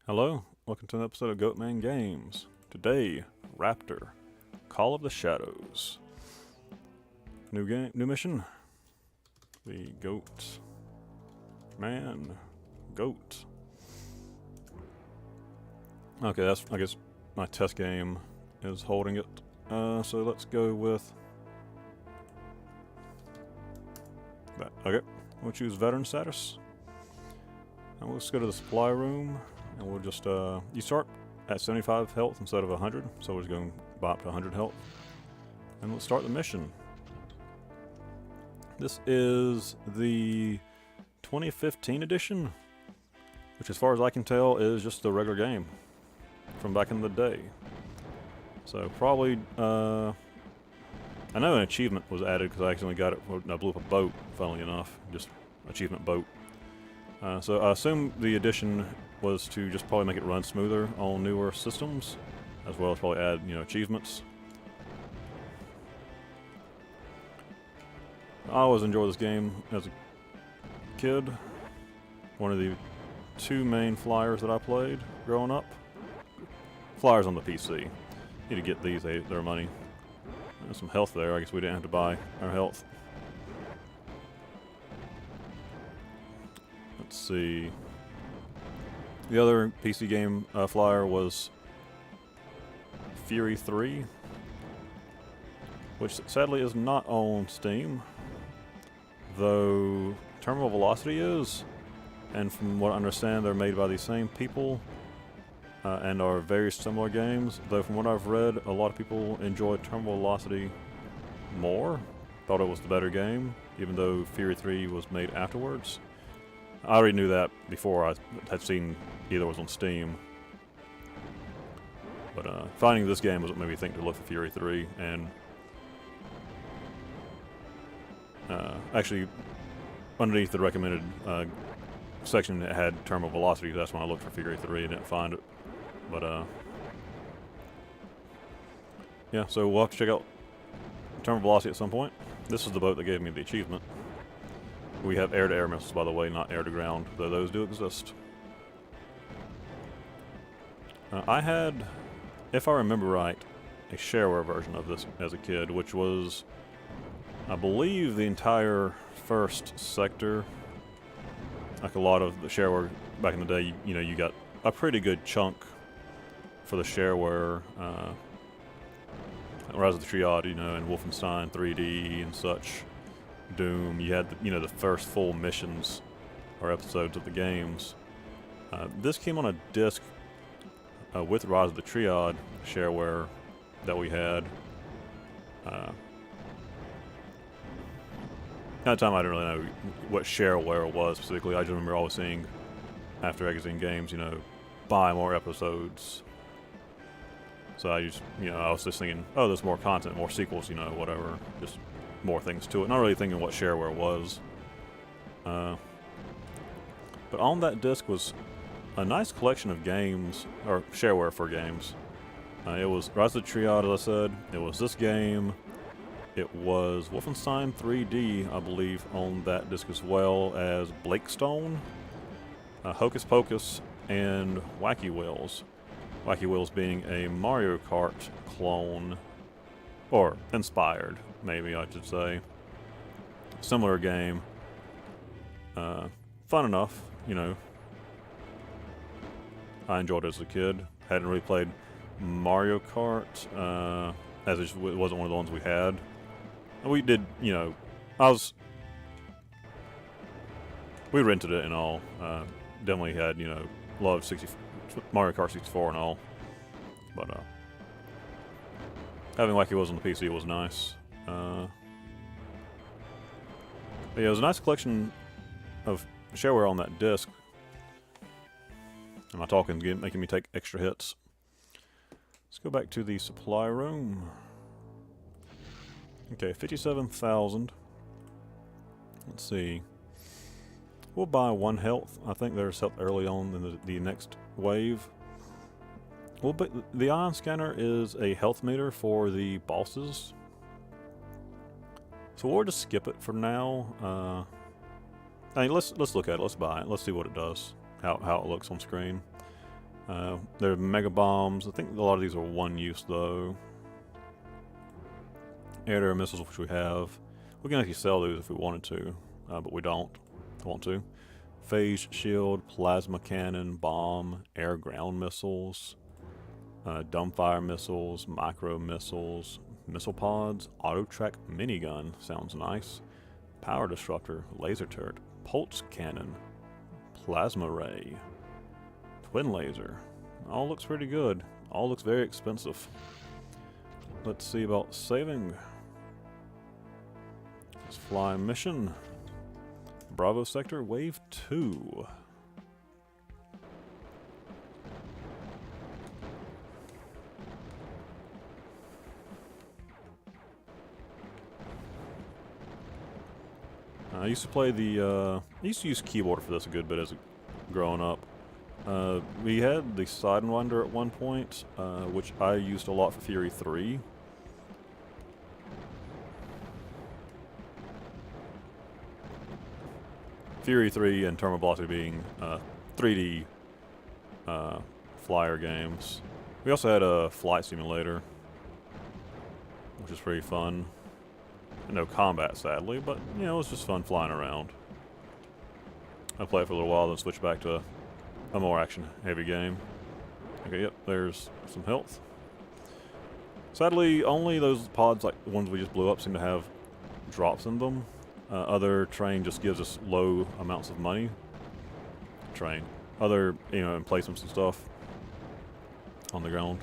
Hello, welcome to an episode of Goatman Games. Today, Raptor, Call of the Shadows. New game, new mission. The goat. Man. Goat. Okay, that's, I guess, my test game is holding it. So let's go with that. Okay, we'll choose veteran status. And we'll just go to the supply room. And we'll just, you start at 75 health instead of 100, so we're just going to buy up to 100 health. And let's start the mission. This is the 2015 edition, which as far as I can tell is just the regular game from back in the day. So probably, I know an achievement was added because I accidentally got it when I blew up a boat, funnily enough, just achievement boat. So I assume the addition was to just probably make it run smoother on newer systems, as well as probably add, achievements. I always enjoyed this game as a kid. One of the two main flyers that I played growing up. Flyers on the PC. Need to get these, they're money. There's some health there, I guess we didn't have to buy our health. Let's see. The other PC game flyer was Fury 3, which sadly is not on Steam, though Terminal Velocity is, and from what I understand they're made by the same people and are very similar games, though from what I've read a lot of people enjoyed Terminal Velocity more, thought it was the better game, even though Fury 3 was made afterwards. I already knew that before I had seen either was on Steam. But finding this game was what made me think to look for Fury 3, and actually underneath the recommended section it had Terminal Velocity. That's when I looked for Fury 3 and didn't find it. But yeah, so we'll have to check out Terminal Velocity at some point. This is the boat that gave me the achievement. We have air-to-air missiles, by the way, not air-to-ground, though those do exist. I had, if I remember right, a shareware version of this as a kid, which was, I believe, the entire first sector. Like a lot of the shareware back in the day, you got a pretty good chunk for the shareware. Rise of the Triad, and Wolfenstein 3D and such. Doom, you had the first full missions or episodes of the games. This came on a disc with Rise of the Triad shareware that we had. At the time I didn't really know what shareware was specifically. I just remember always seeing after exiting games, buy more episodes. So I just, I was just thinking, oh, there's more content, more sequels, whatever, just more things to it. Not really thinking what shareware was. But on that disc was a nice collection of games, or shareware for games. It was Rise of the Triad, as I said. It was this game. It was Wolfenstein 3D, I believe, on that disc, as well as Blakestone, Hocus Pocus, and Wacky Wheels. Wacky Wheels being a Mario Kart clone, or inspired, maybe I should say. Similar game. Fun enough, I enjoyed it as a kid. Hadn't really played Mario Kart, as it wasn't one of the ones we had. And we did, we rented it and all. Definitely had, loved Mario Kart 64 and all. But, having Wacky Wheels on the PC was nice. But yeah, it was a nice collection of shareware on that disc. Am I talking, making me take extra hits? Let's go back to the supply room. Okay, 57,000. Let's see. We'll buy 1 health. I think there's health early on in the next wave. The ion scanner is a health meter for the bosses. So we'll just skip it for now. Hey, let's look at it. Let's buy it. Let's see what it does. How it looks on screen. There are mega bombs. I think a lot of these are one use though. Air-to-air missiles, which we have. We can actually sell these if we wanted to, but we don't want to. Phase shield, plasma cannon, bomb, air-ground missiles, dumbfire missiles, micro missiles, missile pods, auto-track minigun, sounds nice. Power disruptor, laser turret, pulse cannon, plasma ray, twin laser. All looks pretty good. All looks very expensive. Let's see about saving. Let's fly mission. Bravo sector, wave 2. I used to play the, I used to use keyboard for this a good bit as growing up. We had the Sidewinder at one point, which I used a lot for Fury 3. Fury 3 and Terminal Velocity being 3D flyer games. We also had a flight simulator, which is pretty fun. No combat, sadly, but you know, it was just fun flying around. I played it for a little while, then switched back to a more action-heavy game. Okay, yep, there's some health. Sadly, only those pods, like the ones we just blew up, seem to have drops in them. Other train just gives us low amounts of money. Other, you know, emplacements and stuff on the ground.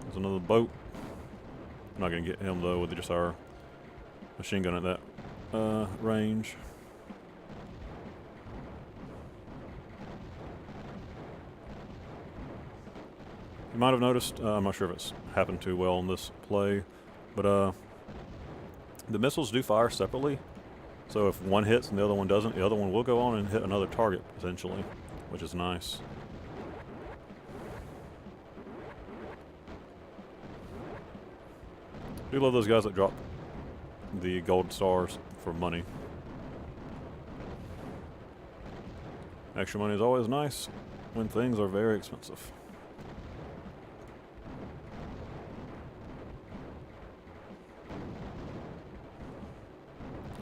There's another boat. I'm not going to get him, though, with just our machine gun at that range. You might have noticed, I'm not sure if it's happened too well in this play, but the missiles do fire separately. So if one hits and the other one doesn't, the other one will go on and hit another target, essentially, which is nice. I do love those guys that drop the gold stars for money. Extra money is always nice when things are very expensive.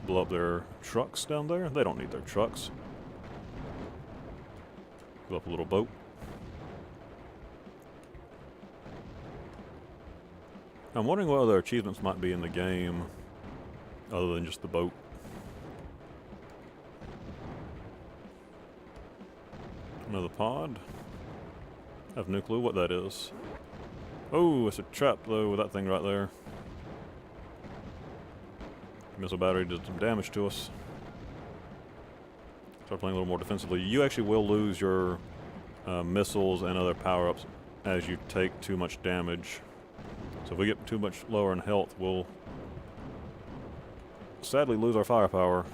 Blow up their trucks down there. They don't need their trucks. Blow up a little boat. I'm wondering what other achievements might be in the game other than just the boat. Another pod. I have no clue what that is. Oh, it's a trap though with that thing right there. Missile battery did some damage to us. Start playing a little more defensively. You actually will lose your missiles and other power-ups as you take too much damage. So if we get too much lower in health, we'll sadly lose our firepower.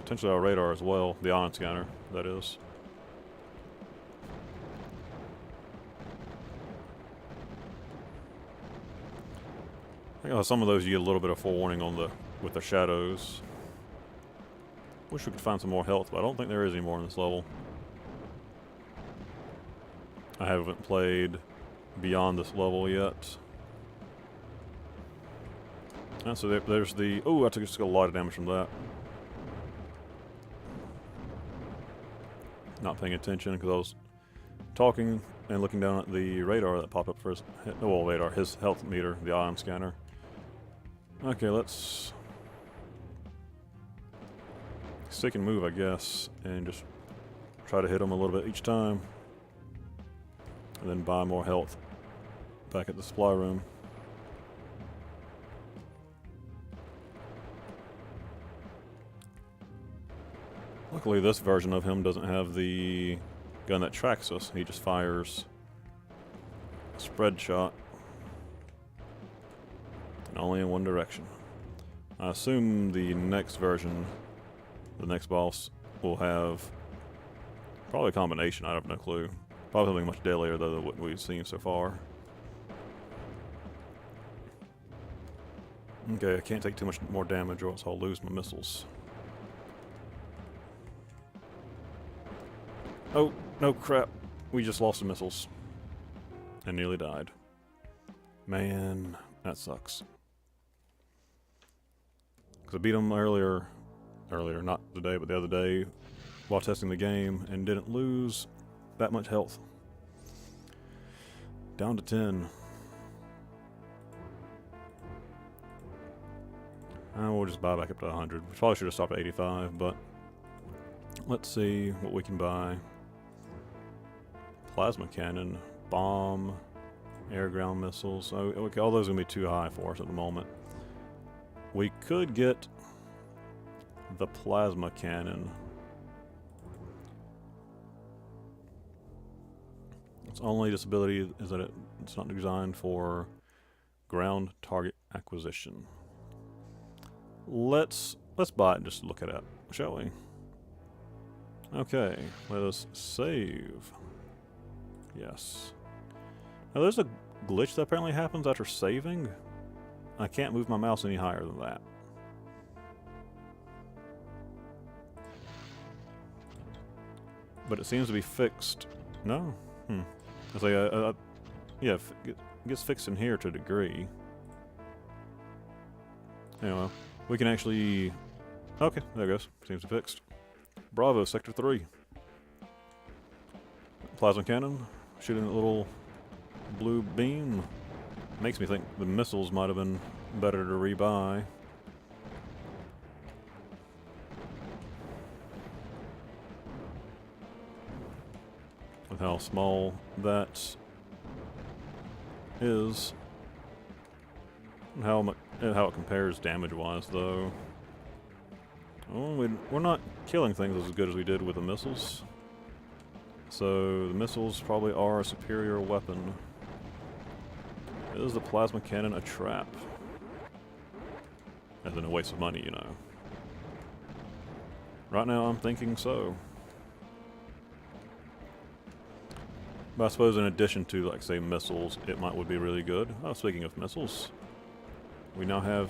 Potentially our radar as well. The ion scanner, that is. I think some of those you get a little bit of forewarning on with the shadows. Wish we could find some more health, but I don't think there is any more in this level. I haven't played beyond this level yet. And so there's the... Oh, I just got a lot of damage from that. Not paying attention because I was talking and looking down at the radar that popped up for his... Well, radar, his health meter, the ion scanner. Okay, let's... stick and move, I guess, and just try to hit him a little bit each time. And then buy more health back at the supply room. Luckily, this version of him doesn't have the gun that tracks us. He just fires a spread shot. And only in one direction. I assume the next version, the next boss, will have probably a combination. I have no clue. Probably something much deadlier though than what we've seen so far. Okay, I can't take too much more damage or else I'll lose my missiles. Oh, no crap. We just lost the missiles. And nearly died. Man, that sucks. Because I beat them earlier, not today, but the other day, while testing the game, and didn't lose that much health. Down to 10. We'll just buy back up to 100. We probably should have stopped at 85, but let's see what we can buy. Plasma cannon, bomb, air-ground missiles. Oh, okay, all those are going to be too high for us at the moment. We could get the plasma cannon. Its only disability is that it's not designed for ground target acquisition. Let's buy it and just look at it, shall we? Okay, let us save. Yes. Now there's a glitch that apparently happens after saving. I can't move my mouse any higher than that. But it seems to be fixed. No? I say, yeah, it gets fixed in here to a degree. Anyway, we can actually... Okay, there it goes. Seems to be fixed. Bravo, Sector 3. Plasma cannon. Shooting that little blue beam. Makes me think the missiles might have been better to rebuy. With how small that is. And how it compares damage-wise, though. Well, we're not killing things as good as we did with the missiles. So the missiles probably are a superior weapon. Is the plasma cannon a trap? As in a waste of money, you know. Right now I'm thinking so. But I suppose in addition to, like, say, missiles, it would be really good. Oh, speaking of missiles, we now have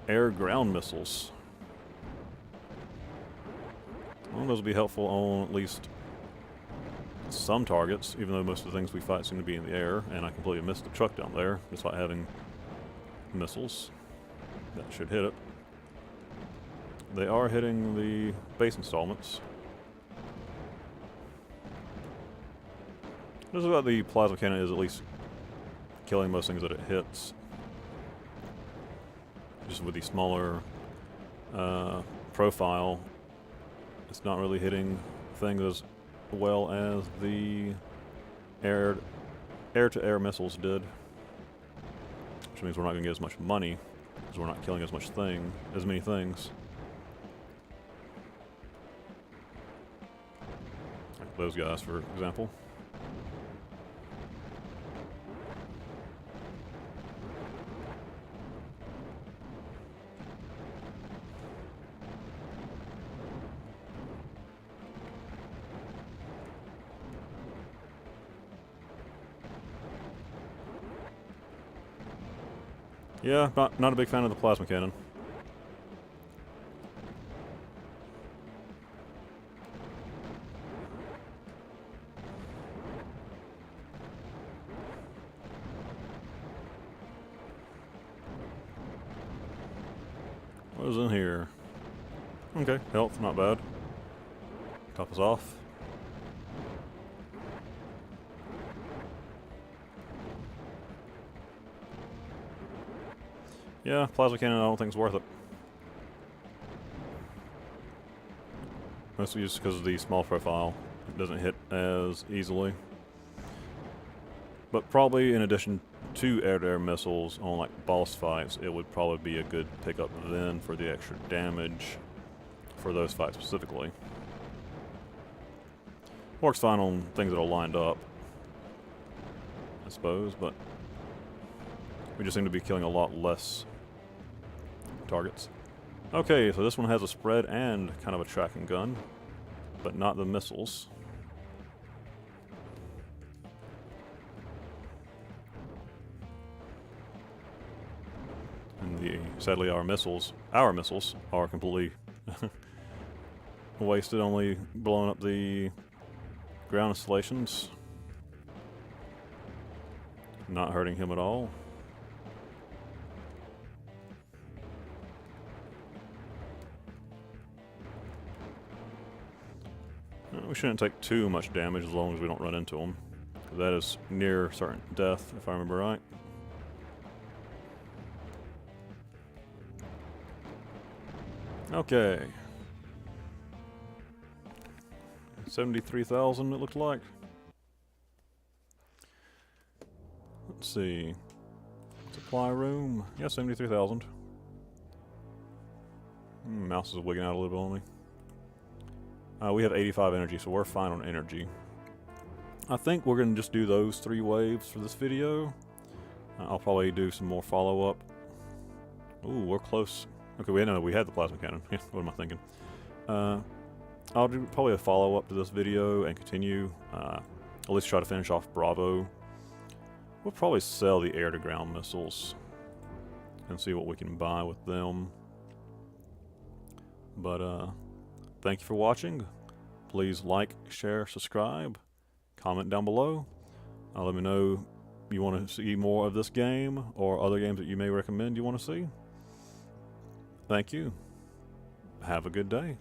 air-ground missiles. Well, those will be helpful on at least some targets, even though most of the things we fight seem to be in the air, and I completely missed the truck down there, despite having missiles. That should hit it. They are hitting the base installments. This is about the plasma cannon is at least killing most things that it hits. Just with the smaller profile, it's not really hitting things as well as the air-to-air missiles did. Which means we're not going to get as much money, because we're not killing as many things. Like those guys, for example. Yeah, not a big fan of the plasma cannon. What is in here? Okay, health, not bad. Top us off. Yeah, plasma cannon I don't think is worth it. Mostly just because of the small profile. It doesn't hit as easily. But probably in addition to air-to-air missiles on like boss fights, it would probably be a good pickup then for the extra damage for those fights specifically. Works fine on things that are lined up, I suppose, but we just seem to be killing a lot less targets. Okay, so this one has a spread and kind of a tracking gun, but not the missiles. And sadly our missiles are completely wasted, only blowing up the ground installations. Not hurting him at all. We shouldn't take too much damage as long as we don't run into him. That is near certain death, if I remember right. Okay. 73,000 it looks like. Let's see. Supply room. Yeah, 73,000. Mouse is wigging out a little bit on me. We have 85 energy, so we're fine on energy. I think we're going to just do those 3 waves for this video. I'll probably do some more follow-up. Ooh, we're close. Okay, we had the plasma cannon. What am I thinking? I'll do probably a follow-up to this video and continue. At least try to finish off Bravo. We'll probably sell the air-to-ground missiles and see what we can buy with them. But, thank you for watching. Please like, share, subscribe, comment down below. Let me know if you want to see more of this game or other games that you may recommend you want to see. Thank you. Have a good day.